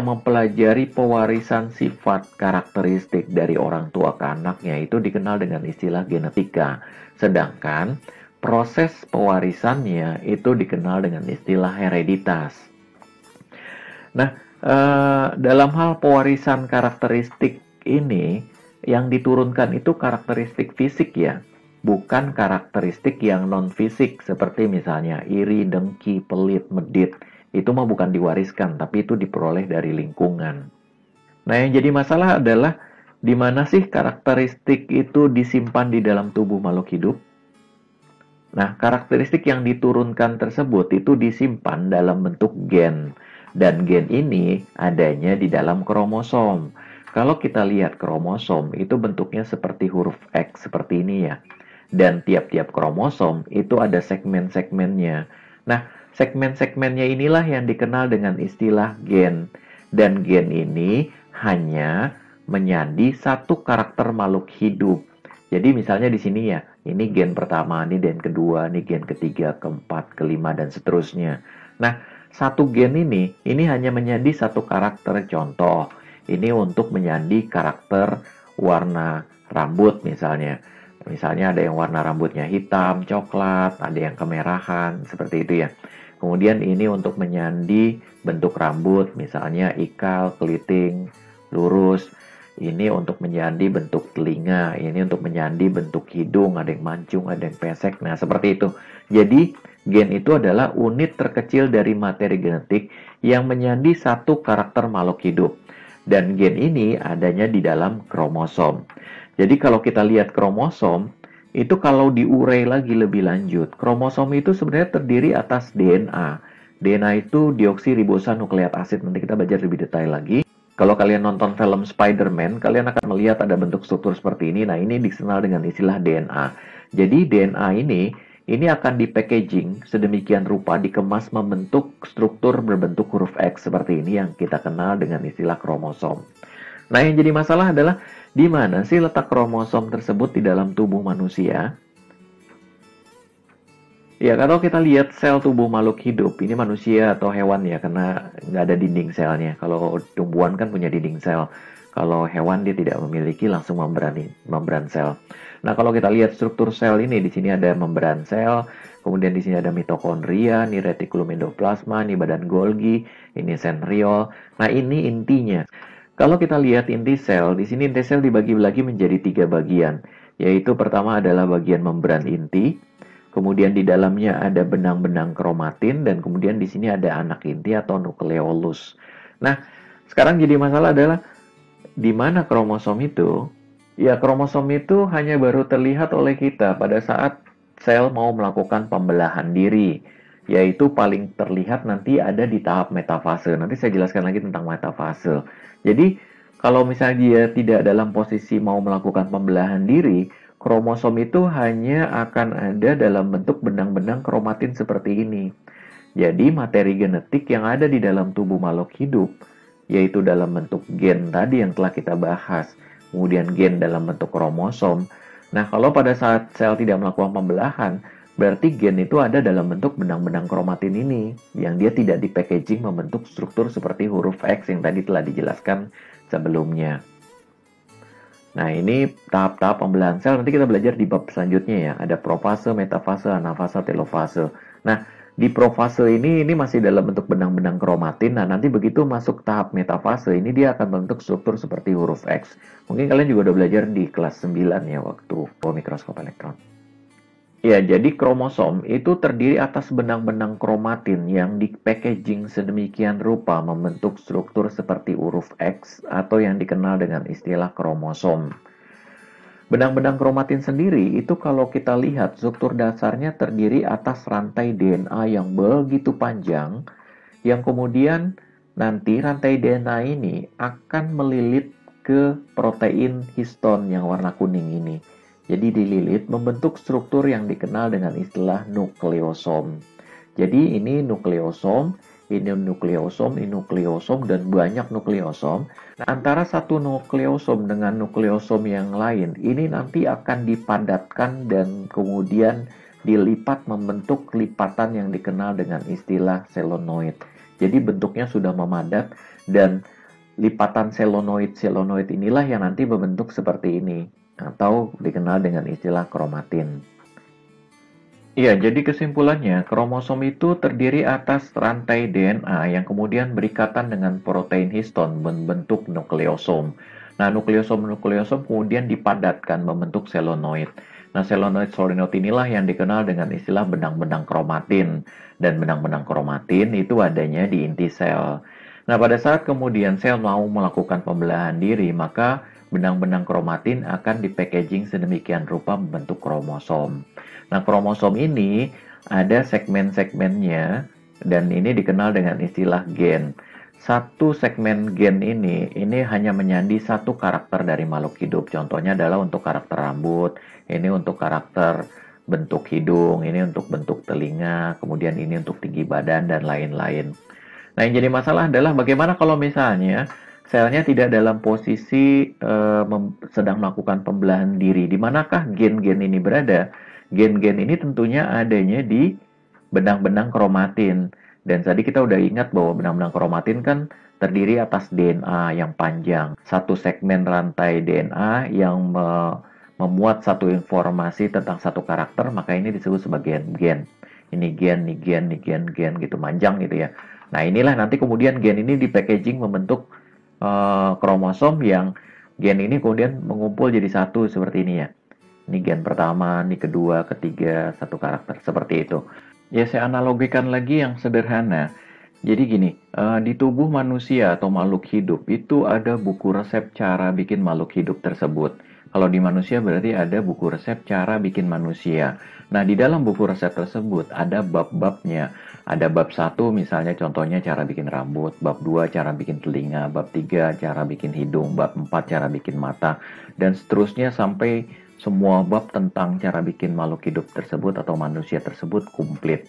mempelajari pewarisan sifat karakteristik dari orang tua ke anaknya itu dikenal dengan istilah genetika. Sedangkan proses pewarisannya itu dikenal dengan istilah hereditas. Nah, dalam hal pewarisan karakteristik ini, yang diturunkan itu karakteristik fisik ya, bukan karakteristik yang non-fisik seperti misalnya iri, dengki, pelit, medit. Itu mah bukan diwariskan, tapi itu diperoleh dari lingkungan. Nah, yang jadi masalah adalah di mana sih karakteristik itu disimpan di dalam tubuh makhluk hidup? Nah, karakteristik yang diturunkan tersebut itu disimpan dalam bentuk gen. Dan gen ini adanya di dalam kromosom. Kalau kita lihat kromosom, itu bentuknya seperti huruf X, seperti ini ya. Dan tiap-tiap kromosom itu ada segmen-segmennya. Nah, segmen-segmennya inilah yang dikenal dengan istilah gen. Dan gen ini hanya menjadi satu karakter makhluk hidup. Jadi misalnya di sini ya, ini gen pertama, ini gen kedua, ini gen ketiga, keempat, kelima, dan seterusnya. Nah, satu gen ini hanya menjadi satu karakter. Contoh, ini untuk menjadi karakter warna rambut misalnya. Misalnya ada yang warna rambutnya hitam, coklat, ada yang kemerahan, seperti itu ya. Kemudian ini untuk menyandi bentuk rambut, misalnya ikal, keliting, lurus. Ini untuk menyandi bentuk telinga, ini untuk menyandi bentuk hidung, ada yang mancung, ada yang pesek. Nah, seperti itu. Jadi, gen itu adalah unit terkecil dari materi genetik yang menyandi satu karakter makhluk hidup. Dan gen ini adanya di dalam kromosom. Jadi, kalau kita lihat kromosom, itu kalau diurai lagi lebih lanjut, kromosom itu sebenarnya terdiri atas DNA. DNA itu deoksiribosonukleat asid. Nanti kita belajar lebih detail lagi. Kalau kalian nonton film Spider-Man, kalian akan melihat ada bentuk struktur seperti ini. Nah, ini dikenal dengan istilah DNA. Jadi DNA ini akan di-packaging sedemikian rupa, dikemas membentuk struktur berbentuk huruf X seperti ini yang kita kenal dengan istilah kromosom. Nah, yang jadi masalah adalah di mana sih letak kromosom tersebut di dalam tubuh manusia? Ya, kalau kita lihat sel tubuh makhluk hidup, ini manusia atau hewan ya, karena nggak ada dinding selnya. Kalau tumbuhan kan punya dinding sel. Kalau hewan dia tidak memiliki langsung membran sel. Nah, kalau kita lihat struktur sel ini, di sini ada membran sel, kemudian di sini ada mitokondria, ini retikulum endoplasma, ini badan Golgi, ini centriole. Nah, ini intinya. Kalau kita lihat inti sel, di sini inti sel dibagi-bagi menjadi 3 bagian, yaitu pertama adalah bagian membran inti, kemudian di dalamnya ada benang-benang kromatin, dan kemudian di sini ada anak inti atau nukleolus. Nah, sekarang jadi masalah adalah di mana kromosom itu? Ya, kromosom itu hanya baru terlihat oleh kita pada saat sel mau melakukan pembelahan diri, yaitu paling terlihat nanti ada di tahap metafase. Nanti saya jelaskan lagi tentang metafase. Jadi, kalau misalnya dia tidak dalam posisi mau melakukan pembelahan diri, kromosom itu hanya akan ada dalam bentuk benang-benang kromatin seperti ini. Jadi, materi genetik yang ada di dalam tubuh makhluk hidup, yaitu dalam bentuk gen tadi yang telah kita bahas, kemudian gen dalam bentuk kromosom. Nah, kalau pada saat sel tidak melakukan pembelahan, berarti gen itu ada dalam bentuk benang-benang kromatin ini, yang dia tidak di-packaging membentuk struktur seperti huruf X yang tadi telah dijelaskan sebelumnya. Nah, ini tahap-tahap pembelahan sel, nanti kita belajar di bab selanjutnya ya. Ada profase, metafase, anafase, telofase. Nah, di profase ini masih dalam bentuk benang-benang kromatin. Nah, nanti begitu masuk tahap metafase, ini dia akan bentuk struktur seperti huruf X. Mungkin kalian juga udah belajar di kelas 9 ya, waktu mikroskop elektron. Ya, jadi kromosom itu terdiri atas benang-benang kromatin yang di-packaging sedemikian rupa membentuk struktur seperti huruf X atau yang dikenal dengan istilah kromosom. Benang-benang kromatin sendiri itu kalau kita lihat struktur dasarnya terdiri atas rantai DNA yang begitu panjang, yang kemudian nanti rantai DNA ini akan melilit ke protein histon yang warna kuning ini. Jadi dililit membentuk struktur yang dikenal dengan istilah nukleosom. Jadi ini nukleosom, ini nukleosom, ini nukleosom, dan banyak nukleosom. Nah, antara satu nukleosom dengan nukleosom yang lain, ini nanti akan dipadatkan dan kemudian dilipat membentuk lipatan yang dikenal dengan istilah selonoid. Jadi bentuknya sudah memadat dan lipatan selonoid inilah yang nanti membentuk seperti ini, atau dikenal dengan istilah kromatin. Iya, jadi kesimpulannya, kromosom itu terdiri atas rantai DNA yang kemudian berikatan dengan protein histon membentuk nukleosom. Nah, nukleosom kemudian dipadatkan membentuk selonoid. Nah, selonoid inilah yang dikenal dengan istilah benang-benang kromatin. Dan benang-benang kromatin itu adanya di inti sel. Nah, pada saat kemudian sel mau melakukan pembelahan diri, maka benang-benang kromatin akan dipackaging sedemikian rupa membentuk kromosom. Nah, kromosom ini ada segmen-segmennya dan ini dikenal dengan istilah gen. Satu segmen gen ini hanya menyandi satu karakter dari makhluk hidup. Contohnya adalah untuk karakter rambut, ini untuk karakter bentuk hidung, ini untuk bentuk telinga, kemudian ini untuk tinggi badan dan lain-lain. Nah, yang jadi masalah adalah bagaimana kalau misalnya selnya tidak dalam posisi sedang melakukan pembelahan diri. Di manakah gen-gen ini berada? Gen-gen ini tentunya adanya di benang-benang kromatin. Dan tadi kita udah ingat bahwa benang-benang kromatin kan terdiri atas DNA yang panjang. Satu segmen rantai DNA yang memuat satu informasi tentang satu karakter, maka ini disebut sebagai gen. Ini gen, ini gen, ini gen, gen gitu, panjang gitu ya. Nah, inilah nanti kemudian gen ini di packaging membentuk kromosom yang gen ini kemudian mengumpul jadi satu seperti ini ya. Ini gen pertama, ini kedua, ketiga, satu karakter. Seperti itu. Ya, saya analogikan lagi yang sederhana. Jadi gini, di tubuh manusia atau makhluk hidup itu ada buku resep cara bikin makhluk hidup tersebut. Kalau di manusia berarti ada buku resep cara bikin manusia. Nah, di dalam buku resep tersebut ada bab-babnya. Ada bab 1 misalnya contohnya cara bikin rambut, bab 2 cara bikin telinga, bab 3 cara bikin hidung, bab 4 cara bikin mata, dan seterusnya sampai semua bab tentang cara bikin makhluk hidup tersebut atau manusia tersebut komplit.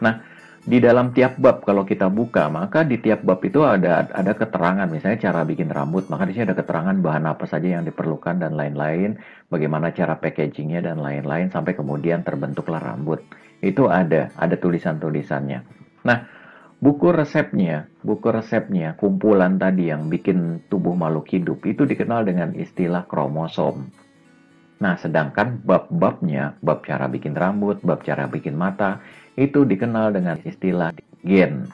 Nah, di dalam tiap bab kalau kita buka, maka di tiap bab itu ada keterangan, misalnya cara bikin rambut, maka di sini ada keterangan bahan apa saja yang diperlukan dan lain-lain, bagaimana cara packagingnya dan lain-lain sampai kemudian terbentuklah rambut. Itu ada tulisan-tulisannya. Nah, buku resepnya, kumpulan tadi yang bikin tubuh makhluk hidup itu dikenal dengan istilah kromosom. Nah, sedangkan bab-babnya, bab cara bikin rambut, bab cara bikin mata, itu dikenal dengan istilah gen.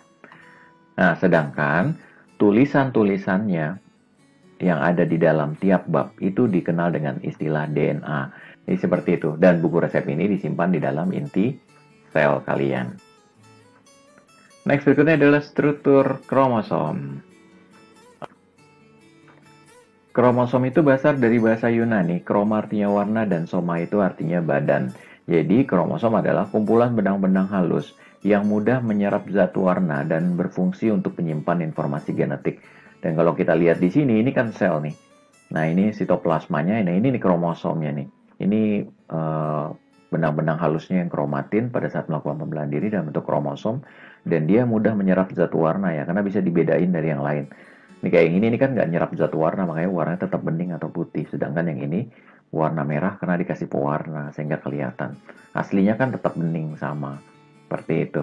Nah, sedangkan tulisan-tulisannya yang ada di dalam tiap bab itu dikenal dengan istilah DNA. Jadi seperti itu. Dan buku resep ini disimpan di dalam inti sel kalian. Next berikutnya adalah struktur kromosom. Kromosom itu berasal dari bahasa Yunani, kroma artinya warna dan soma itu artinya badan. Jadi kromosom adalah kumpulan benang-benang halus yang mudah menyerap zat warna dan berfungsi untuk menyimpan informasi genetik. Dan kalau kita lihat di sini, ini kan sel nih. Nah, ini sitoplasmanya, ini nih kromosomnya nih. Ini benang-benang halusnya yang kromatin pada saat melakukan pembelahan diri dalam bentuk kromosom. Dan dia mudah menyerap zat warna ya, karena bisa dibedain dari yang lain. Ini kayak yang ini kan nggak nyerap zat warna, makanya warnanya tetap bening atau putih. Sedangkan yang ini warna merah karena dikasih pewarna sehingga kelihatan. Aslinya kan tetap bening sama. Seperti itu.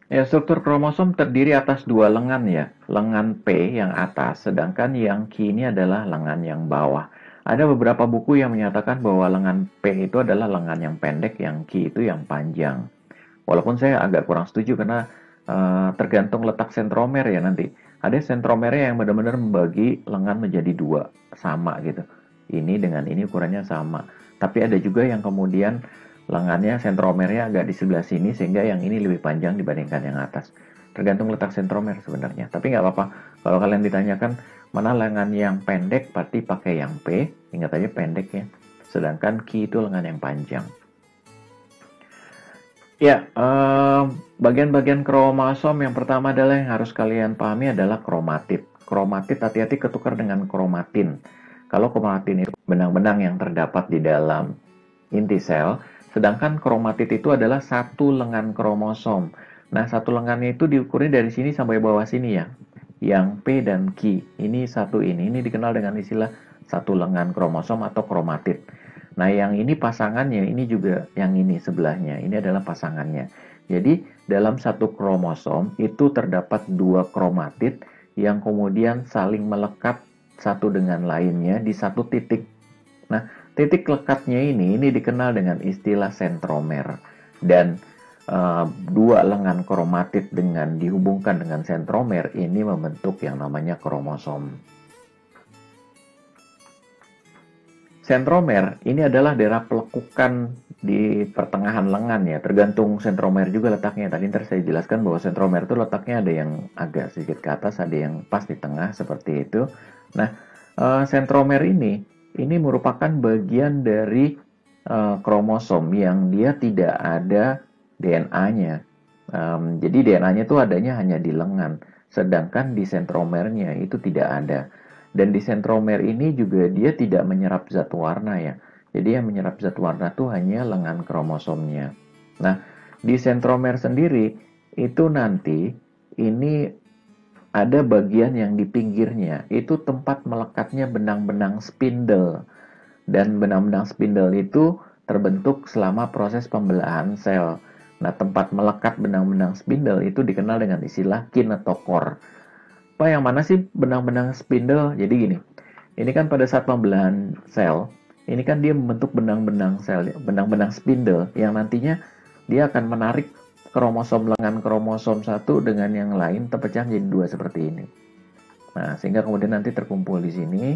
Ya, struktur kromosom terdiri atas dua lengan ya. Lengan P yang atas, sedangkan yang Q ini adalah lengan yang bawah. Ada beberapa buku yang menyatakan bahwa lengan P itu adalah lengan yang pendek, yang Q itu yang panjang. Walaupun saya agak kurang setuju karena tergantung letak sentromer ya nanti. Ada sentromernya yang benar-benar membagi lengan menjadi dua, sama gitu. Ini dengan ini ukurannya sama. Tapi ada juga yang kemudian lengannya sentromernya agak di sebelah sini sehingga yang ini lebih panjang dibandingkan yang atas. Tergantung letak sentromer sebenarnya. Tapi nggak apa-apa. Kalau kalian ditanyakan mana lengan yang pendek, pasti pakai yang P. Ingat aja pendek ya. Sedangkan Q itu lengan yang panjang. Ya, bagian-bagian kromosom yang pertama adalah yang harus kalian pahami adalah kromatid. Kromatid hati-hati ketukar dengan kromatin. Kalau kromatin itu benang-benang yang terdapat di dalam inti sel, sedangkan kromatid itu adalah satu lengan kromosom. Nah, satu lengannya itu diukurnya dari sini sampai bawah sini ya. Yang P dan Q, ini satu ini dikenal dengan istilah satu lengan kromosom atau kromatid. Nah, yang ini pasangannya, ini juga yang ini sebelahnya. Ini adalah pasangannya. Jadi dalam satu kromosom itu terdapat dua kromatid yang kemudian saling melekat satu dengan lainnya di satu titik. Nah, titik lekatnya ini dikenal dengan istilah sentromer. Dan dua lengan kromatid dengan dihubungkan dengan sentromer ini membentuk yang namanya kromosom. Sentromer ini adalah daerah pelekukan di pertengahan lengan ya, tergantung sentromer juga letaknya. Tadi saya jelaskan bahwa sentromer itu letaknya ada yang agak sedikit ke atas, ada yang pas di tengah seperti itu. Nah, sentromer ini merupakan bagian dari kromosom yang dia tidak ada DNA-nya. Jadi DNA-nya itu adanya hanya di lengan, sedangkan di sentromernya itu tidak ada. Dan di sentromer ini juga dia tidak menyerap zat warna ya. Jadi yang menyerap zat warna itu hanya lengan kromosomnya. Nah, di sentromer sendiri itu nanti ini ada bagian yang di pinggirnya, itu tempat melekatnya benang-benang spindle. Dan benang-benang spindle itu terbentuk selama proses pembelahan sel. Nah, tempat melekat benang-benang spindle itu dikenal dengan istilah kinetokor. Apa yang mana sih benang-benang spindle? Jadi gini, ini kan pada saat pembelahan sel, ini kan dia membentuk benang-benang sel, benang-benang spindle yang nantinya dia akan menarik kromosom lengan kromosom satu dengan yang lain terpecah menjadi dua seperti ini. Nah, sehingga kemudian nanti terkumpul di sini,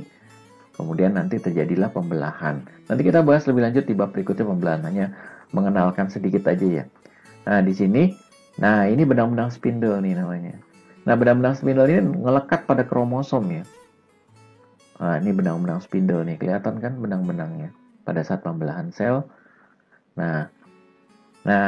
kemudian nanti terjadilah pembelahan. Nanti kita bahas lebih lanjut di bab berikutnya pembelahan, hanya mengenalkan sedikit aja ya. Nah, di sini, nah ini benang-benang spindle nih namanya. Nah, benang-benang spindle ini ngelekat pada kromosom ya. Nah, ini benang-benang spindle nih, kelihatan kan benang-benangnya pada saat pembelahan sel. Nah,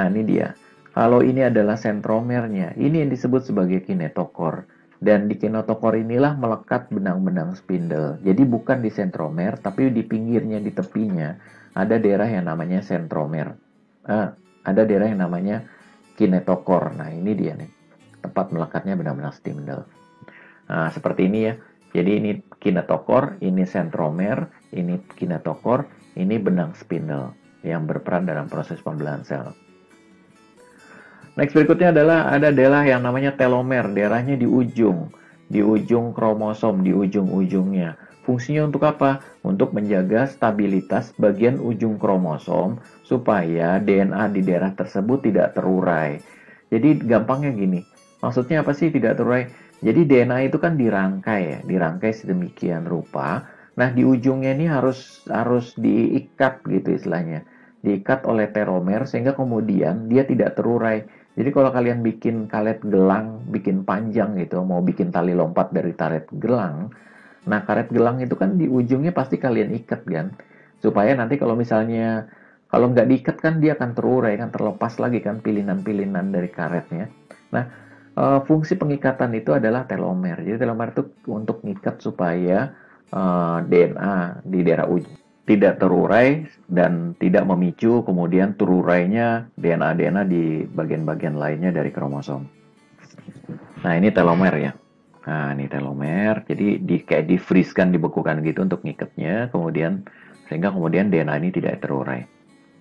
ini dia. Kalau ini adalah sentromernya, ini yang disebut sebagai kinetokor. Dan di kinetokor inilah melekat benang-benang spindle. Jadi bukan di sentromer, tapi di pinggirnya, di tepinya, ada daerah yang namanya sentromer. Ada daerah yang namanya kinetokor. Nah, ini dia nih, tempat melekatnya benang-benang spindle. Nah, seperti ini ya. Jadi ini kinetokor, ini sentromer, ini kinetokor, ini benang spindle yang berperan dalam proses pembelahan sel. Next berikutnya adalah ada daerah yang namanya telomer, daerahnya di ujung kromosom, di ujung-ujungnya. Fungsinya untuk apa? Untuk menjaga stabilitas bagian ujung kromosom supaya DNA di daerah tersebut tidak terurai. Jadi gampangnya gini, maksudnya apa sih tidak terurai? Jadi DNA itu kan dirangkai ya, dirangkai sedemikian rupa. Nah, di ujungnya ini harus diikat gitu istilahnya. Diikat oleh telomer sehingga kemudian dia tidak terurai. Jadi kalau kalian bikin karet gelang, bikin panjang gitu, mau bikin tali lompat dari karet gelang, nah karet gelang itu kan di ujungnya pasti kalian ikat kan, supaya nanti kalau misalnya kalau nggak diikat kan dia akan terurai, kan terlepas lagi kan pilihan-pilihan dari karetnya. Nah, fungsi pengikatan itu adalah telomer. Jadi telomer itu untuk ngikat supaya DNA di daerah ujung tidak terurai dan tidak memicu kemudian terurainya DNA di bagian-bagian lainnya dari kromosom. Nah, ini telomer ya. Nah, ini telomer. Jadi kayak di-freeze-kan, dibekukan gitu untuk ngikatnya, sehingga kemudian DNA ini tidak terurai.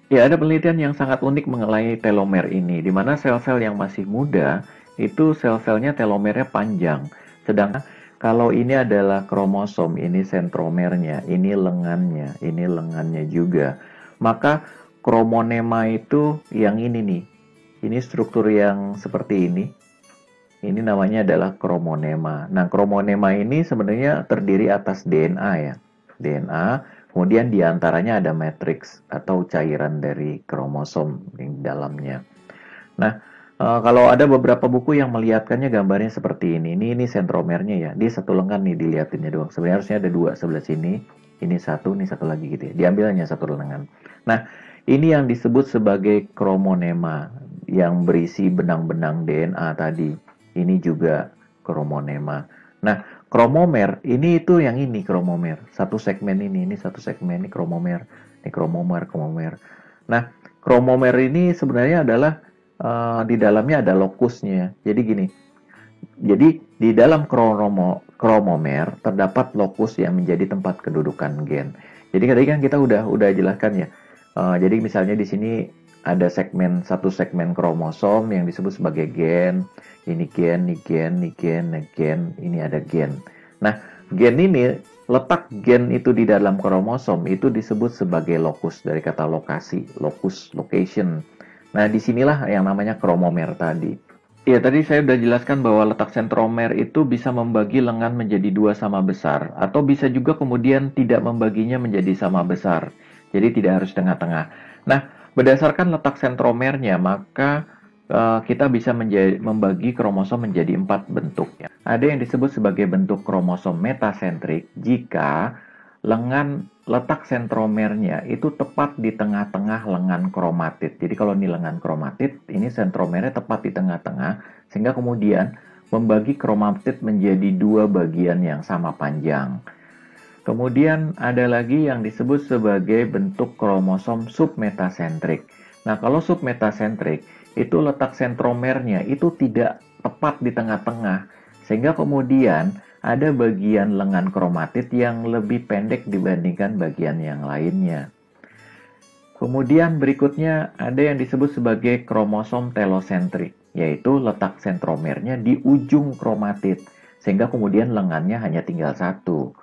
Ya, ada penelitian yang sangat unik mengenai telomer ini, di mana sel-sel yang masih muda itu sel-selnya telomernya panjang. Sedangkan kalau ini adalah kromosom, ini sentromernya, ini lengannya juga. Maka kromonema itu yang ini nih. Ini struktur yang seperti ini. Ini namanya adalah kromonema. Nah, kromonema ini sebenarnya terdiri atas DNA ya. DNA, kemudian diantaranya ada matriks atau cairan dari kromosom di dalamnya. Nah, kalau ada beberapa buku yang melihatkannya gambarnya seperti ini. Ini sentromernya ya. Dia satu lengan nih dilihatinnya doang. Sebenarnya harusnya ada dua sebelah sini. Ini satu lagi gitu ya. Diambil hanya satu lengan. Nah, ini yang disebut sebagai kromonema yang berisi benang-benang DNA tadi. Ini juga kromonema. Nah, kromomer ini itu yang ini kromomer. Satu segmen ini satu segmen ini kromomer. Ini kromomer. Nah, kromomer ini sebenarnya adalah di dalamnya ada lokusnya. Jadi gini. Jadi di dalam kromomer terdapat lokus yang menjadi tempat kedudukan gen. Jadi tadi kan kita udah jelaskan ya. Jadi misalnya di sini ada satu segmen kromosom yang disebut sebagai gen. Ini gen, ini gen, ini gen, ini gen, ini ada gen. Nah, gen ini, letak gen itu di dalam kromosom itu disebut sebagai lokus, dari kata lokasi, lokus, location. Nah, disinilah yang namanya kromomer tadi. Ya, tadi saya sudah jelaskan bahwa letak sentromer itu bisa membagi lengan menjadi dua sama besar, atau bisa juga kemudian tidak membaginya menjadi sama besar. Jadi tidak harus tengah-tengah. Nah, berdasarkan letak sentromernya, maka kita bisa membagi kromosom menjadi 4 bentuk. Ada yang disebut sebagai bentuk kromosom metasentrik jika letak sentromernya itu tepat di tengah-tengah lengan kromatid. Jadi kalau ini lengan kromatid, ini sentromernya tepat di tengah-tengah, sehingga kemudian membagi kromatid menjadi dua bagian yang sama panjang. Kemudian ada lagi yang disebut sebagai bentuk kromosom submetasentrik. Nah, kalau submetasentrik, itu letak sentromernya itu tidak tepat di tengah-tengah, sehingga kemudian ada bagian lengan kromatid yang lebih pendek dibandingkan bagian yang lainnya. Kemudian berikutnya ada yang disebut sebagai kromosom telosentrik, yaitu letak sentromernya di ujung kromatid, sehingga kemudian lengannya hanya tinggal satu.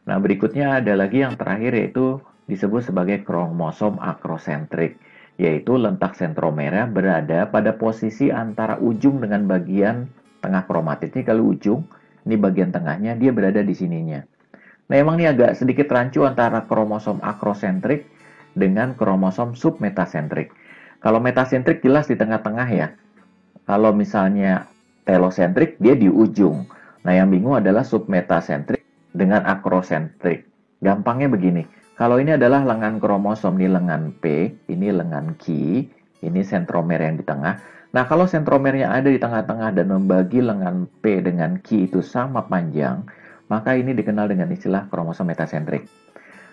Nah, berikutnya ada lagi yang terakhir, yaitu disebut sebagai kromosom akrosentrik, yaitu letak sentromernya berada pada posisi antara ujung dengan bagian tengah kromatid. Ini kalau ujung, ini bagian tengahnya, dia berada di sininya. Nah, emang ini agak sedikit rancu antara kromosom akrosentrik dengan kromosom submetasentrik. Kalau metasentrik jelas di tengah-tengah ya. Kalau misalnya telosentrik, dia di ujung. Nah, yang bingung adalah submetasentrik dengan akrosentrik. Gampangnya begini, kalau ini adalah lengan kromosom, ini lengan P, ini lengan Q, ini sentromer yang di tengah. Nah, kalau sentromernya ada di tengah-tengah dan membagi lengan P dengan Q itu sama panjang, maka ini dikenal dengan istilah kromosom metasentrik.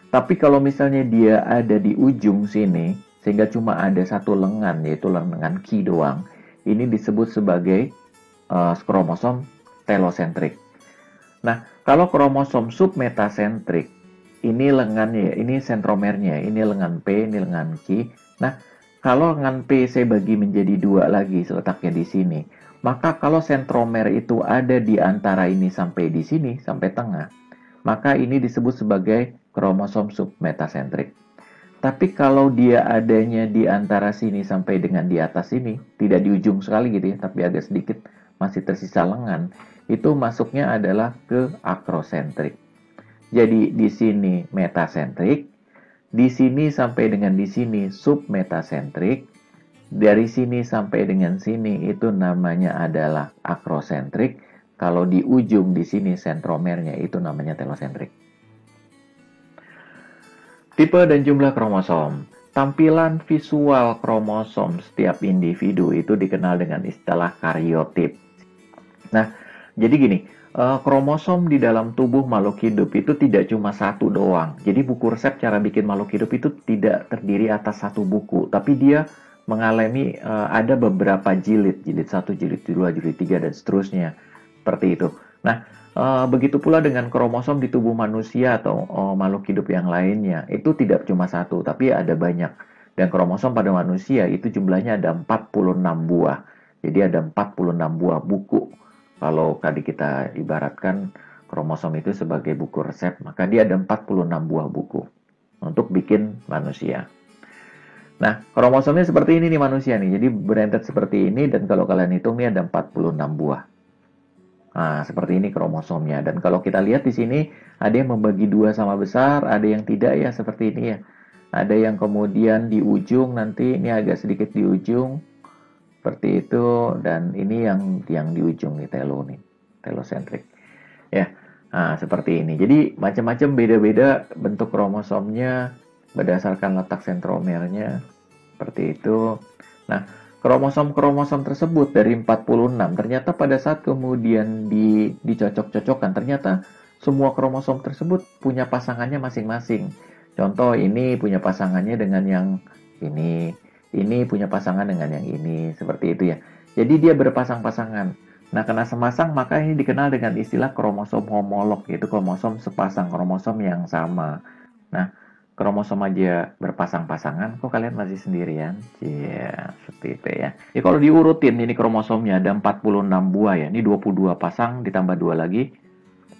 Tapi kalau misalnya dia ada di ujung sini, sehingga cuma ada satu lengan, yaitu lengan Q doang, ini disebut sebagai kromosom telosentrik. Nah, kalau kromosom submetasentrik, ini lengannya, ini sentromernya, ini lengan P, ini lengan Q. Nah, kalau lengan P saya bagi menjadi dua lagi, letaknya di sini, maka kalau sentromer itu ada di antara ini sampai di sini, sampai tengah, maka ini disebut sebagai kromosom submetasentrik. Tapi kalau dia adanya di antara sini sampai dengan di atas sini, tidak di ujung sekali gitu ya, tapi agak sedikit masih tersisa lengan, itu masuknya adalah ke akrosentrik. Jadi di sini metasentrik, di sini sampai dengan di sini submetasentrik, dari sini sampai dengan sini itu namanya adalah akrosentrik. Kalau di ujung di sini sentromernya itu namanya telosentrik. Tipe dan jumlah kromosom. Tampilan visual kromosom setiap individu itu dikenal dengan istilah kariotip. Nah, jadi gini, kromosom di dalam tubuh makhluk hidup itu tidak cuma satu doang. Jadi buku resep cara bikin makhluk hidup itu tidak terdiri atas satu buku, tapi dia mengalami ada beberapa jilid, jilid 1, jilid 2, jilid 3, dan seterusnya. Seperti itu. Nah, begitu pula dengan kromosom di tubuh manusia atau makhluk hidup yang lainnya. Itu tidak cuma satu, tapi ada banyak. Dan kromosom pada manusia itu jumlahnya ada 46 buah. Jadi ada 46 buah buku. Kalau tadi kita ibaratkan kromosom itu sebagai buku resep, maka dia ada 46 buah buku untuk bikin manusia. Nah, kromosomnya seperti ini nih manusia nih. Jadi berentet seperti ini, dan kalau kalian hitung nih ada 46 buah. Nah, seperti ini kromosomnya. Dan kalau kita lihat di sini, ada yang membagi dua sama besar, ada yang tidak ya, seperti ini ya. Ada yang kemudian di ujung, nanti ini agak sedikit di ujung, seperti itu. Dan ini yang di ujung nih, telosentrik. Ya, nah seperti ini. Jadi macam-macam beda-beda bentuk kromosomnya berdasarkan letak sentromernya, seperti itu. Nah, kromosom-kromosom tersebut dari 46, ternyata pada saat kemudian dicocok-cocokkan, ternyata semua kromosom tersebut punya pasangannya masing-masing. Contoh, ini punya pasangannya dengan yang ini punya pasangan dengan yang ini, seperti itu ya. Jadi dia berpasang-pasangan. Nah, karena semasang, maka ini dikenal dengan istilah kromosom homolog, yaitu kromosom sepasang kromosom yang sama. Nah, kromosom aja berpasang-pasangan, kok kalian masih sendirian? Iya, seperti itu ya. Ya kalau diurutin ini kromosomnya ada 46 buah ya. Ini 22 pasang ditambah 2 lagi,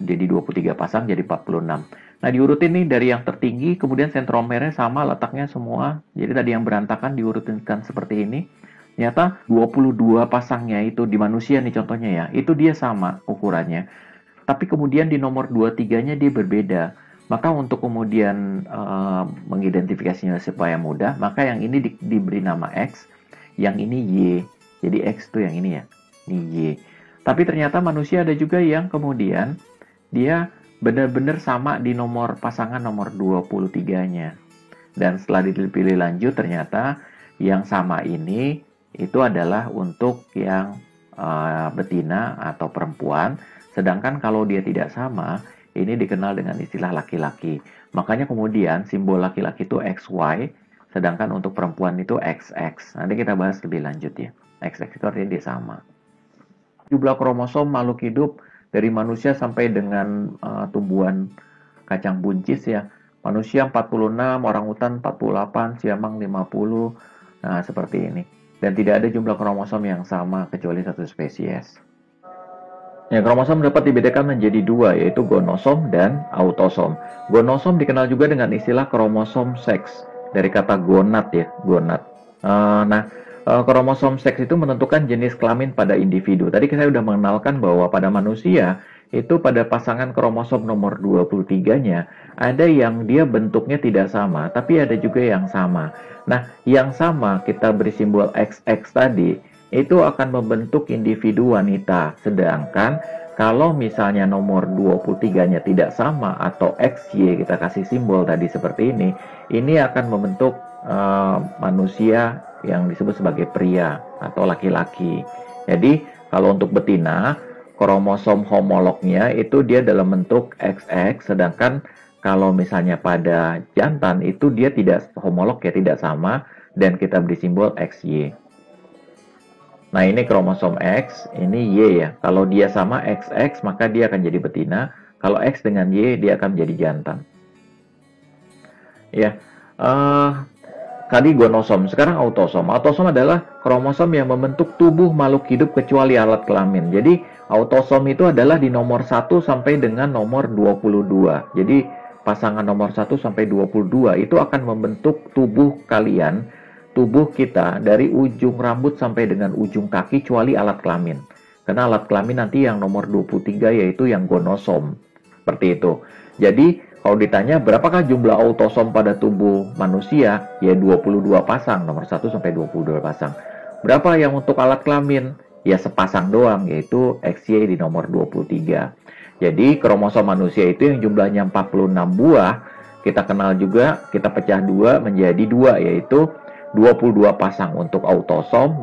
jadi 23 pasang jadi 46. Nah diurutin nih dari yang tertinggi, kemudian sentromernya sama letaknya semua. Jadi tadi yang berantakan diurutinkan seperti ini. Ternyata 22 pasangnya itu di manusia nih contohnya ya, itu dia sama ukurannya. Tapi kemudian di nomor 23-nya dia berbeda. Maka untuk kemudian mengidentifikasinya supaya mudah, maka yang ini diberi nama X, yang ini Y. Jadi X itu yang ini ya, ini Y. Tapi ternyata manusia ada juga yang kemudian dia benar-benar sama di nomor pasangan nomor 23-nya. Dan setelah dipilih lanjut ternyata yang sama ini itu adalah untuk yang betina atau perempuan. Sedangkan kalau dia tidak sama, ini dikenal dengan istilah laki-laki. Makanya kemudian simbol laki-laki itu XY, sedangkan untuk perempuan itu XX. Nanti kita bahas lebih lanjut ya. XX itu artinya dia sama. Jumlah kromosom makhluk hidup dari manusia sampai dengan tumbuhan kacang buncis ya. Manusia 46, orangutan 48, siamang 50. Nah, seperti ini. Dan tidak ada jumlah kromosom yang sama kecuali satu spesies. Ya, kromosom dapat dibedakan menjadi dua, yaitu gonosom dan autosom. Gonosom dikenal juga dengan istilah kromosom seks, dari kata gonad ya, gonad. Kromosom seks itu menentukan jenis kelamin pada individu. Tadi saya sudah mengenalkan bahwa pada manusia, itu pada pasangan kromosom nomor 23-nya, ada yang dia bentuknya tidak sama, tapi ada juga yang sama. Nah, yang sama kita beri simbol XX tadi, itu akan membentuk individu wanita. Sedangkan kalau misalnya nomor 23-nya tidak sama atau XY kita kasih simbol tadi seperti ini akan membentuk manusia yang disebut sebagai pria atau laki-laki. Jadi kalau untuk betina, kromosom homolognya itu dia dalam bentuk XX, sedangkan kalau misalnya pada jantan itu dia tidak homolog ya, tidak sama, dan kita beri simbol XY. Nah ini kromosom X, ini Y ya. Kalau dia sama XX maka dia akan jadi betina. Kalau X dengan Y dia akan menjadi jantan. Ya, tadi gonosom, sekarang autosom. Autosom adalah kromosom yang membentuk tubuh makhluk hidup kecuali alat kelamin. Jadi autosom itu adalah di nomor 1 sampai dengan nomor 22. Jadi pasangan nomor 1 sampai 22 itu akan membentuk tubuh kalian, tubuh kita dari ujung rambut sampai dengan ujung kaki kecuali alat kelamin. Karena alat kelamin nanti yang nomor 23 yaitu yang gonosom. Seperti itu. Jadi kalau ditanya berapakah jumlah autosom pada tubuh manusia? Ya 22 pasang, nomor 1 sampai 22 pasang. Berapa yang untuk alat kelamin? Ya sepasang doang, yaitu XY di nomor 23. Jadi kromosom manusia itu yang jumlahnya 46 buah, kita kenal juga, kita pecah 2 menjadi 2, yaitu 22 pasang untuk autosom,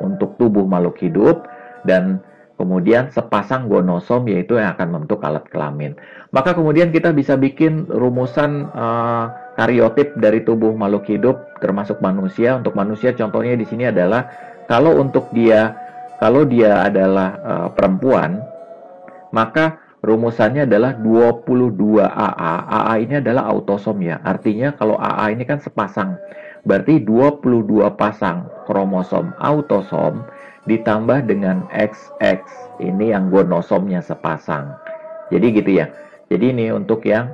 untuk tubuh makhluk hidup, dan kemudian sepasang gonosom yaitu yang akan membentuk alat kelamin. Maka kemudian kita bisa bikin rumusan kariotip dari tubuh makhluk hidup termasuk manusia. Untuk manusia contohnya di sini adalah kalau dia adalah perempuan, maka rumusannya adalah 22 AA. AA ini adalah autosom ya. Artinya kalau AA ini kan sepasang. Berarti 22 pasang kromosom autosom ditambah dengan XX. Ini yang gonosomnya sepasang. Jadi gitu ya. Jadi ini untuk yang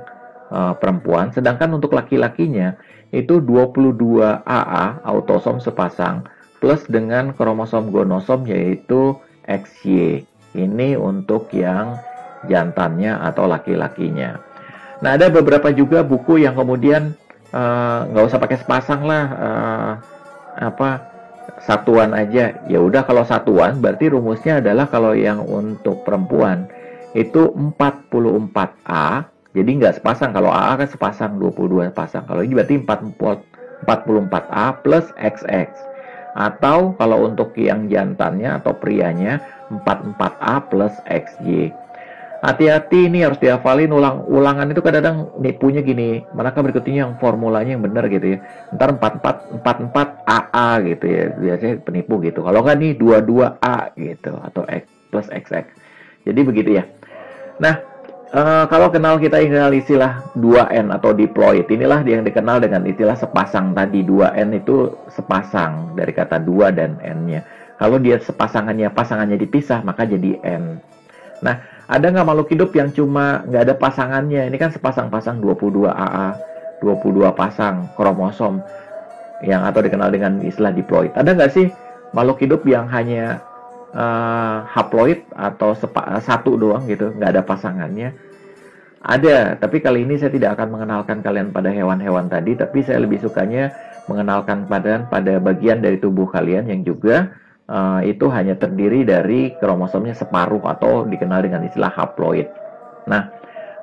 perempuan. Sedangkan untuk laki-lakinya itu 22 AA autosom sepasang plus dengan kromosom gonosom yaitu XY. Ini untuk yang jantannya atau laki-lakinya. Nah ada beberapa juga buku yang kemudian nggak usah pakai sepasang lah, satuan aja. Ya udah kalau satuan berarti rumusnya adalah kalau yang untuk perempuan itu 44A. Jadi nggak sepasang, kalau AA kan sepasang 22 pasang. Kalau ini berarti 44A plus XX. Atau kalau untuk yang jantannya atau prianya 44A plus XY. Hati-hati ini harus dihafalin, ulangan itu kadang-kadang nipunya gini, manakah berikutnya yang formulanya yang benar gitu ya. Ntar 44 AA gitu ya, biasanya penipu gitu. Kalau nggak nih 22A gitu atau X plus XX. Jadi begitu ya. Nah, Kalau kita kenal istilah 2N atau diploid. Inilah yang dikenal dengan istilah sepasang tadi. 2N itu sepasang dari kata 2 dan N-nya. Kalau dia pasangannya dipisah, maka jadi N. Nah, ada nggak makhluk hidup yang cuma nggak ada pasangannya? Ini kan sepasang-pasang 22 AA, 22 pasang kromosom yang atau dikenal dengan istilah diploid. Ada nggak sih makhluk hidup yang hanya haploid atau satu doang gitu, nggak ada pasangannya? Ada, tapi kali ini saya tidak akan mengenalkan kalian pada hewan-hewan tadi, tapi saya lebih sukanya mengenalkan pada bagian dari tubuh kalian yang juga itu hanya terdiri dari kromosomnya separuh atau dikenal dengan istilah haploid. Nah,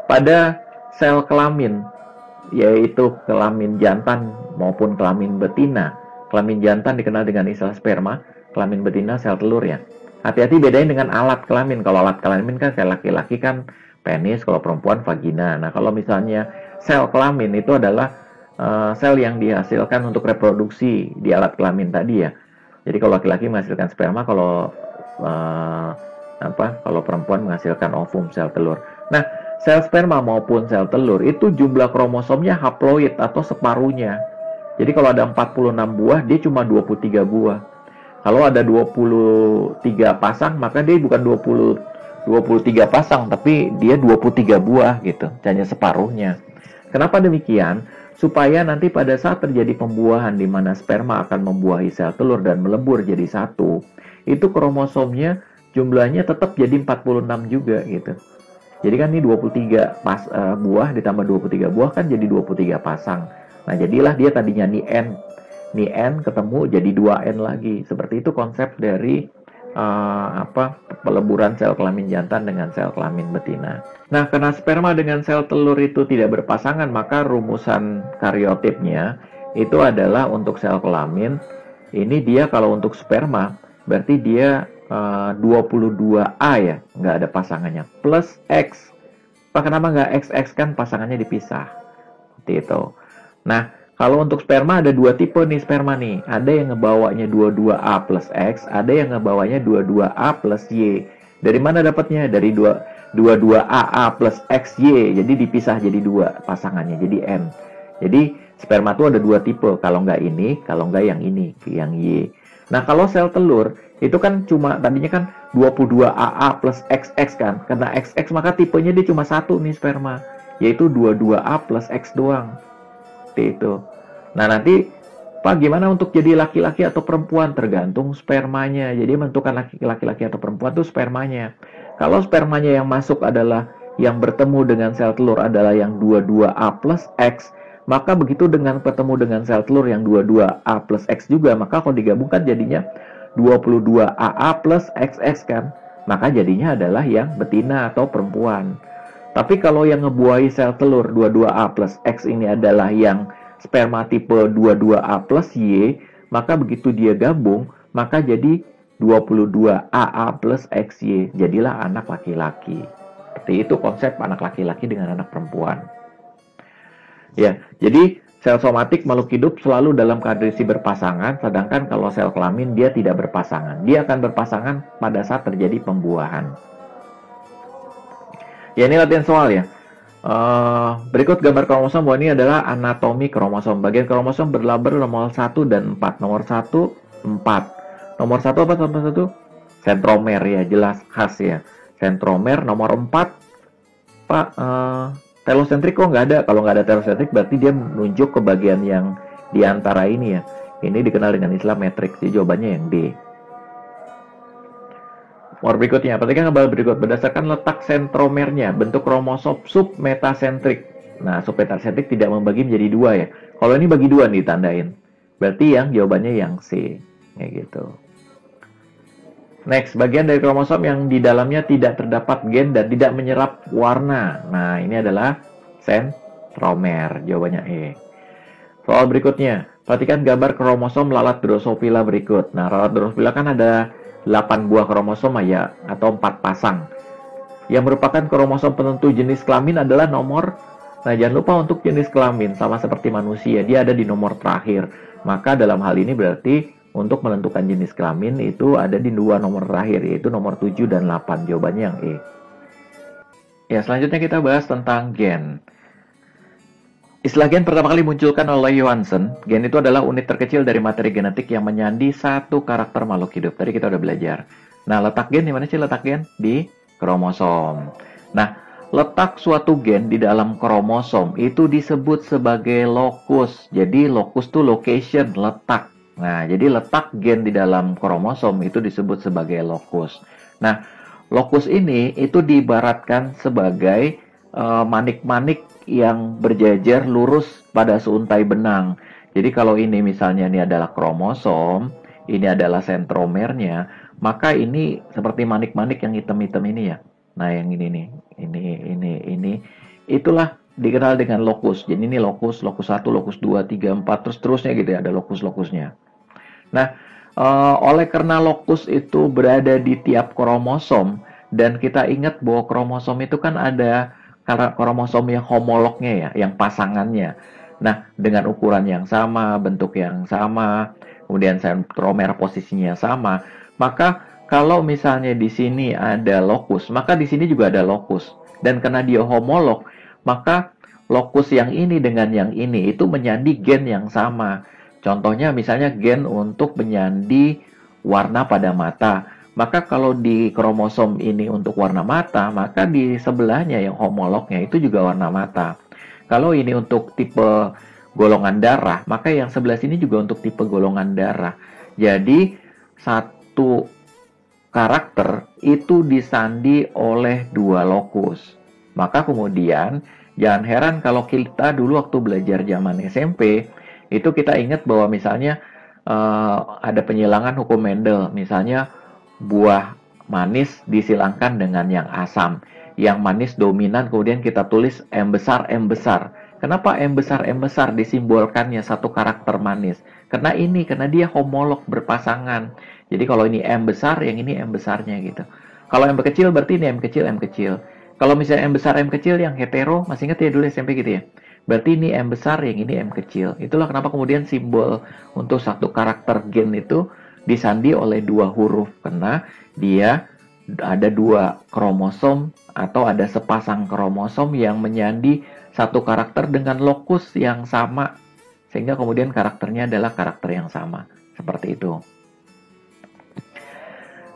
pada sel kelamin, yaitu kelamin jantan maupun kelamin betina. Kelamin jantan dikenal dengan istilah sperma, kelamin betina sel telur ya. Hati-hati bedain dengan alat kelamin. Kalau alat kelamin kan kayak laki-laki kan penis, kalau perempuan vagina. Nah, kalau misalnya sel kelamin itu adalah sel yang dihasilkan untuk reproduksi di alat kelamin tadi ya. Jadi kalau laki-laki menghasilkan sperma, kalau perempuan menghasilkan ovum sel telur. Nah, sel sperma maupun sel telur itu jumlah kromosomnya haploid atau separuhnya. Jadi kalau ada 46 buah, dia cuma 23 buah. Kalau ada 23 pasang, maka dia bukan 23 pasang, tapi dia 23 buah gitu, hanya separuhnya. Kenapa demikian? Supaya nanti pada saat terjadi pembuahan di mana sperma akan membuahi sel telur dan melebur jadi satu, itu kromosomnya jumlahnya tetap jadi 46 juga gitu. Jadi kan ini 23 buah ditambah 23 buah kan jadi 23 pasang. Nah, jadilah dia tadinya ni N ketemu jadi 2N lagi. Seperti itu konsep dari peleburan sel kelamin jantan dengan sel kelamin betina. Nah, karena sperma dengan sel telur itu tidak berpasangan, maka rumusan karyotipnya itu adalah untuk sel kelamin. Ini dia kalau untuk sperma, berarti dia 22A ya, nggak ada pasangannya, plus X. Kenapa nggak XX, kan pasangannya dipisah. Seperti itu. Nah, kalau untuk sperma ada dua tipe nih sperma nih. Ada yang ngebawanya 22A plus X, ada yang ngebawanya 22A plus Y. Dari mana dapatnya? Dari 22AA plus XY. Jadi dipisah jadi dua pasangannya, jadi N. Jadi sperma itu ada dua tipe. Kalau nggak ini, kalau nggak yang ini, yang Y. Nah, kalau sel telur, itu kan cuma, tadinya kan 22AA plus XX kan. Karena XX maka tipenya dia cuma satu nih sperma. Yaitu 22A plus X doang. Itu. Nah, nanti Pak gimana untuk jadi laki-laki atau perempuan? Tergantung spermanya. Jadi menentukan laki-laki atau perempuan itu spermanya. Kalau spermanya yang masuk adalah yang bertemu dengan sel telur adalah yang 22A plus X, maka begitu dengan bertemu dengan sel telur yang 22A plus X juga, maka kalau digabungkan jadinya 22AA plus XX kan. Maka jadinya adalah yang betina atau perempuan. Tapi kalau yang ngebuahi sel telur 22A plus X ini adalah yang sperma tipe 22A plus Y, maka begitu dia gabung, maka jadi 22AA plus XY. Jadilah anak laki-laki. Seperti itu konsep anak laki-laki dengan anak perempuan. Ya, jadi sel somatik makhluk hidup selalu dalam kondisi berpasangan, sedangkan kalau sel kelamin dia tidak berpasangan. Dia akan berpasangan pada saat terjadi pembuahan. Ya, ini latihan soal ya. Berikut gambar kromosom bahwa ini adalah anatomi kromosom. Bagian kromosom berlabel nomor 1 dan 4. Nomor 1, 4. Nomor 1 apa nomor 1? Sentromer ya, jelas khas ya. Sentromer. Nomor 4, Pak, telosentrik kok nggak ada. Kalau nggak ada telosentrik berarti dia menunjuk ke bagian yang di antara ini ya. Ini dikenal dengan istilah matriks. Jadi jawabannya yang D. Nomor berikutnya, perhatikan gambar berikut. Berdasarkan letak sentromernya, bentuk kromosom submetasentrik. Nah, submetasentrik tidak membagi menjadi dua ya. Kalau ini bagi dua nih ditandain. Berarti yang jawabannya yang C. Kayak gitu. Next, bagian dari kromosom yang di dalamnya tidak terdapat gen dan tidak menyerap warna. Nah, ini adalah sentromer. Jawabannya E. Soal berikutnya, perhatikan gambar kromosom lalat Drosophila berikut. Nah, lalat Drosophila kan ada 8 buah kromosom ya, atau 4 pasang. Yang merupakan kromosom penentu jenis kelamin adalah nomor. Nah, jangan lupa untuk jenis kelamin, sama seperti manusia, dia ada di nomor terakhir. Maka dalam hal ini berarti untuk menentukan jenis kelamin itu ada di dua nomor terakhir, yaitu nomor 7 dan 8. Jawabannya yang E. Ya, selanjutnya kita bahas tentang gen. Istilah gen pertama kali munculkan oleh Johansen. Gen itu adalah unit terkecil dari materi genetik yang menyandi satu karakter makhluk hidup. Tadi kita udah belajar. Nah, letak gen di mana sih letak gen? Di kromosom. Nah, letak suatu gen di dalam kromosom itu disebut sebagai lokus. Jadi, lokus itu location, letak. Nah, jadi letak gen di dalam kromosom itu disebut sebagai lokus. Nah, lokus ini itu diibaratkan sebagai manik-manik yang berjejer lurus pada seuntai benang. Jadi kalau ini misalnya ini adalah kromosom, ini adalah sentromernya, maka ini seperti manik-manik yang hitam-hitam ini ya. Nah, yang ini nih, ini, itulah dikenal dengan lokus. Jadi ini lokus, lokus 1, lokus 2, 3, 4, terus terusnya gitu ya, ada lokus-lokusnya. Nah, oleh karena lokus itu berada di tiap kromosom, dan kita ingat bahwa kromosom itu kan ada kromosom yang homolognya ya, yang pasangannya. Nah, dengan ukuran yang sama, bentuk yang sama, kemudian sentromer posisinya sama, maka kalau misalnya di sini ada lokus, maka di sini juga ada lokus. Dan karena dia homolog, maka lokus yang ini dengan yang ini itu menyandi gen yang sama. Contohnya misalnya gen untuk menyandi warna pada mata. Maka kalau di kromosom ini untuk warna mata, maka di sebelahnya yang homolognya itu juga warna mata. Kalau ini untuk tipe golongan darah, maka yang sebelah sini juga untuk tipe golongan darah. Jadi satu karakter itu disandi oleh dua lokus. Maka kemudian jangan heran kalau kita dulu waktu belajar zaman SMP, itu kita ingat bahwa misalnya ada penyilangan hukum Mendel, misalnya buah manis disilangkan dengan yang asam. Yang manis dominan, kemudian kita tulis M besar, M besar. Kenapa M besar, M besar disimbolkannya satu karakter manis? Karena dia homolog berpasangan. Jadi kalau ini M besar, yang ini M besarnya gitu. Kalau M kecil berarti ini M kecil, M kecil. Kalau misalnya M besar, M kecil yang hetero, masih ingat ya dulu SMP gitu ya? Berarti ini M besar, yang ini M kecil. Itulah kenapa kemudian simbol untuk satu karakter gen itu disandi oleh dua huruf. Karena dia ada dua kromosom atau ada sepasang kromosom yang menyandi satu karakter dengan lokus yang sama. Sehingga kemudian karakternya adalah karakter yang sama. Seperti itu.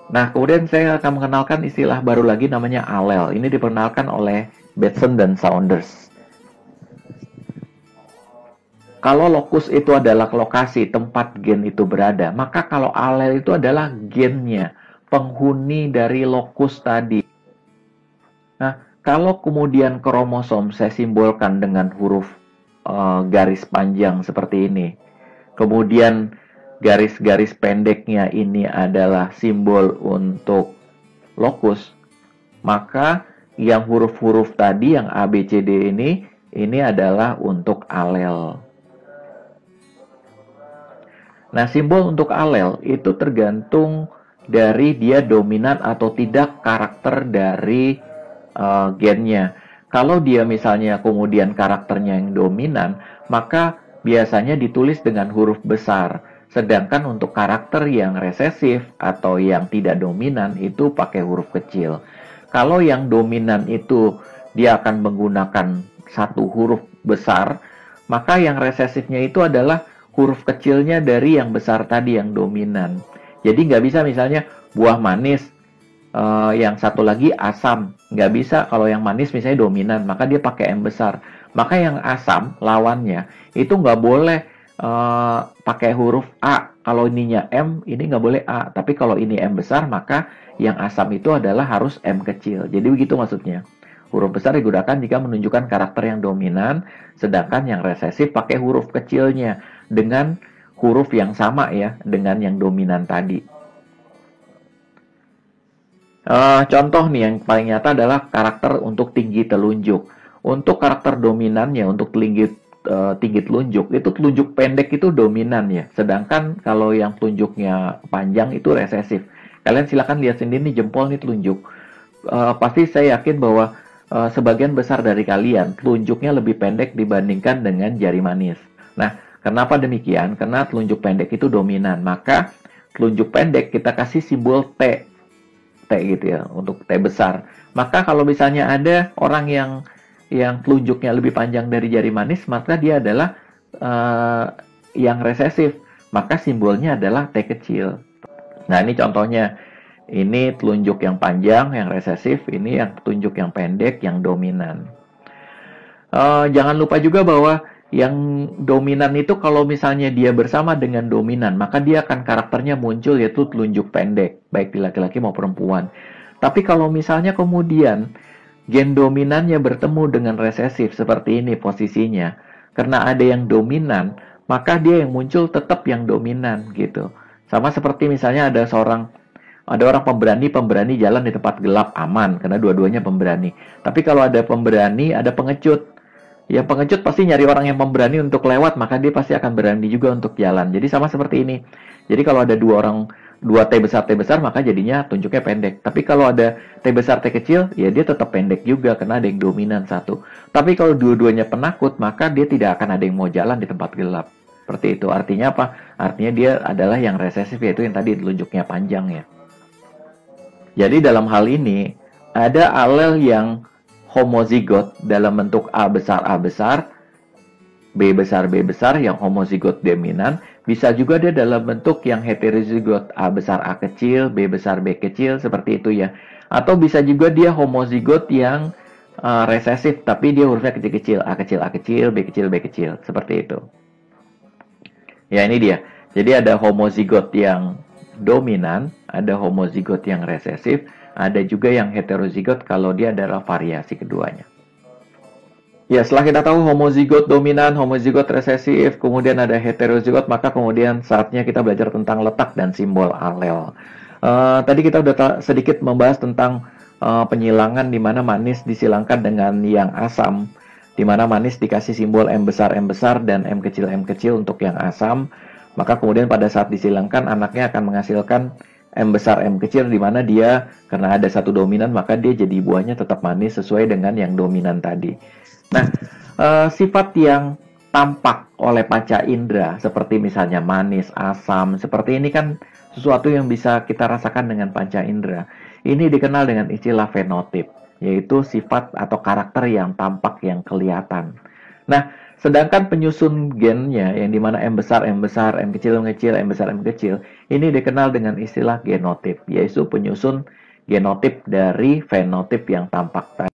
Nah, kemudian saya akan mengenalkan istilah baru lagi namanya alel. Ini diperkenalkan oleh Bateson dan Saunders. Kalau lokus itu adalah lokasi tempat gen itu berada, maka kalau alel itu adalah gennya, penghuni dari lokus tadi. Nah, kalau kemudian kromosom saya simbolkan dengan huruf garis panjang seperti ini, kemudian garis-garis pendeknya ini adalah simbol untuk lokus, maka yang huruf-huruf tadi yang A, B, C, D ini adalah untuk alel. Nah, simbol untuk alel itu tergantung dari dia dominan atau tidak karakter dari gennya. Kalau dia misalnya kemudian karakternya yang dominan, maka biasanya ditulis dengan huruf besar. Sedangkan untuk karakter yang resesif atau yang tidak dominan itu pakai huruf kecil. Kalau yang dominan itu dia akan menggunakan satu huruf besar, maka yang resesifnya itu adalah huruf kecilnya dari yang besar tadi yang dominan. Jadi nggak bisa misalnya buah manis, yang satu lagi asam. Nggak bisa kalau yang manis misalnya dominan, maka dia pakai M besar. Maka yang asam lawannya itu nggak boleh pakai huruf A. Kalau ininya M, ini nggak boleh A. Tapi kalau ini M besar, maka yang asam itu adalah harus M kecil. Jadi begitu maksudnya. Huruf besar digunakan jika menunjukkan karakter yang dominan, sedangkan yang resesif pakai huruf kecilnya dengan huruf yang sama ya, dengan yang dominan tadi. Contoh nih yang paling nyata adalah karakter untuk tinggi telunjuk. Untuk karakter dominannya, untuk tinggi telunjuk, itu telunjuk pendek itu dominan ya. Sedangkan kalau yang telunjuknya panjang itu resesif. Kalian silakan lihat sendiri nih jempol nih telunjuk. Pasti saya yakin bahwa sebagian besar dari kalian telunjuknya lebih pendek dibandingkan dengan jari manis. Nah, kenapa demikian? Karena telunjuk pendek itu dominan. Maka telunjuk pendek kita kasih simbol T. T gitu ya, untuk T besar. Maka kalau misalnya ada orang yang telunjuknya lebih panjang dari jari manis, maka dia adalah yang resesif. Maka simbolnya adalah T kecil. Nah, ini contohnya. Ini telunjuk yang panjang, yang resesif. Ini yang telunjuk yang pendek, yang dominan. Jangan lupa juga bahwa yang dominan itu kalau misalnya dia bersama dengan dominan, maka dia akan karakternya muncul yaitu telunjuk pendek, baik di laki-laki maupun perempuan. Tapi kalau misalnya kemudian gen dominannya bertemu dengan resesif seperti ini posisinya, karena ada yang dominan, maka dia yang muncul tetap yang dominan gitu. Sama seperti misalnya ada orang pemberani jalan di tempat gelap aman karena dua-duanya pemberani. Tapi kalau ada pemberani, ada pengecut. Yang pengecut pasti nyari orang yang pemberani untuk lewat, maka dia pasti akan berani juga untuk jalan. Jadi sama seperti ini. Jadi kalau ada dua T besar, maka jadinya tunjuknya pendek. Tapi kalau ada T besar, T kecil, ya dia tetap pendek juga, karena ada yang dominan satu. Tapi kalau dua-duanya penakut, maka dia tidak akan ada yang mau jalan di tempat gelap. Seperti itu. Artinya apa? Artinya dia adalah yang resesif, yaitu yang tadi telunjuknya panjang ya. Jadi dalam hal ini, ada alel yang homozigot dalam bentuk A besar, B besar yang homozigot dominan. Bisa juga dia dalam bentuk yang heterozigot A besar A kecil, B besar B kecil, seperti itu ya. Atau bisa juga dia homozigot yang resesif, tapi dia hurufnya kecil-kecil, A kecil, B kecil, seperti itu. Ya, ini dia. Jadi ada homozigot yang dominan, ada homozigot yang resesif, ada juga yang heterozigot kalau dia adalah variasi keduanya. Ya, setelah kita tahu homozigot dominan, homozigot resesif, kemudian ada heterozigot, maka kemudian saatnya kita belajar tentang letak dan simbol alel. Tadi kita sudah sedikit membahas tentang penyilangan di mana manis disilangkan dengan yang asam, di mana manis dikasih simbol M besar, dan M kecil untuk yang asam. Maka kemudian pada saat disilangkan, anaknya akan menghasilkan M besar, M kecil, di mana dia karena ada satu dominan, maka dia jadi buahnya tetap manis sesuai dengan yang dominan tadi. Nah, sifat yang tampak oleh panca indera seperti misalnya manis, asam, seperti ini kan sesuatu yang bisa kita rasakan dengan panca indera. Ini dikenal dengan istilah fenotip, yaitu sifat atau karakter yang tampak, yang kelihatan. Nah, sedangkan penyusun gennya yang dimana M besar, M kecil, M besar, M kecil, ini dikenal dengan istilah genotip, yaitu penyusun genotip dari fenotip yang tampak tadi.